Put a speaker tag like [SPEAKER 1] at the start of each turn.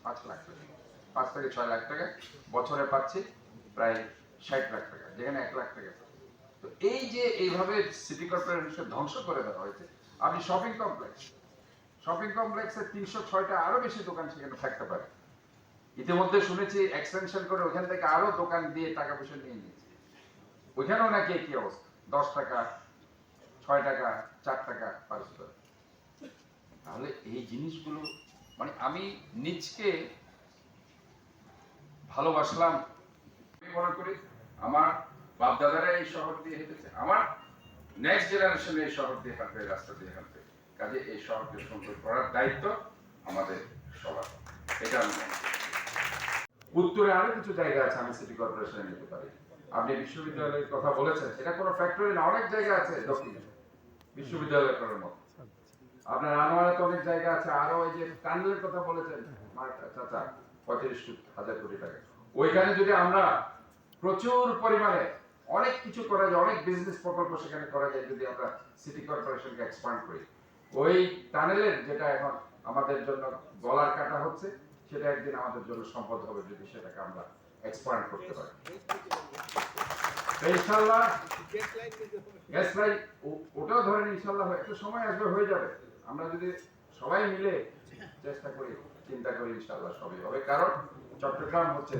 [SPEAKER 1] পাঁচ লাখ টাকা, 5 থেকে 6 লাখ টাকা বছরে পাচ্ছি, প্রায় 60 লাখ টাকা, যেখানে 1 লাখ টাকা। তো এই যে এইভাবে সিটি কর্পোরেশন ধ্বংস করে দেওয়া হয়েছে। আপনি শপিং কমপ্লেক্সে 306টা আরো বেশি দোকান সেখানে থাকতে পারে। ইতিমধ্যে শুনেছি এক্সটেনশন করে ওখান থেকে আরো দোকান দিয়ে টাকা পয়সা নিয়ে নিয়েছে। ওইখানেও নাকি কি অবস্থা, 10 টাকা, 6 টাকা, 4 টাকা পার স্কয়ার। তাহলে এই জিনিসগুলো মানে আমি নিজকে ভালোবাসলাম। আমি মনে করি আমার বাপ দাদারা এই শহর দিয়ে হেঁটেছে, আমার নেক্সট জেনারেশন এই শহর দিয়ে হাঁটবে, রাস্তা দিয়ে হাঁটবে। কাজে এই শহরকে সুন্দর করার দায়িত্ব আমাদের সবার। এটা আমি মনে করি। উত্তরে আরো কিছু জায়গা আছে আমি সিটি কর্পোরেশনে নিতে পারি। আপনি বিশ্ববিদ্যালয়ের কথা বলেছেন, এটা কোনো ফ্যাক্টরি না, অনেক জায়গা আছে দক্ষিণে বিশ্ববিদ্যালয় করার মতো। আপনার আনোয়ারাতে অনেক জায়গা আছে, আরো ওই যে টানেলের কথা বলেছেন চাচা, 35,000 কোটি টাকা, ওইখানে যদি আমরা প্রচুর পরিমাণে অনেক কিছু করা যায়, অনেক বিজনেস প্রকল্প সেখানে করা যায় যদি আমরা সিটি কর্পোরেশনকে এক্সপান্ড করি। ওই টানেলের যেটা এখন আমাদের জন্য গলার কাটা হচ্ছে, সেটা একদিন আমাদের জন্য সম্পদ হবে যদি সেটাকে আমরা এক্সপান্ড করতে পারি। ইনশাআল্লাহ গ্যাস লাইন ওটাও ধরেন ইনশাআল্লাহ একটা সময় আসবে, হয়ে যাবে। আমরা যদি সবাই মিলে চেষ্টা করি, চিন্তা করি, ইনশাআল্লাহ সবই হবে। কারণ চট্টগ্রাম হচ্ছে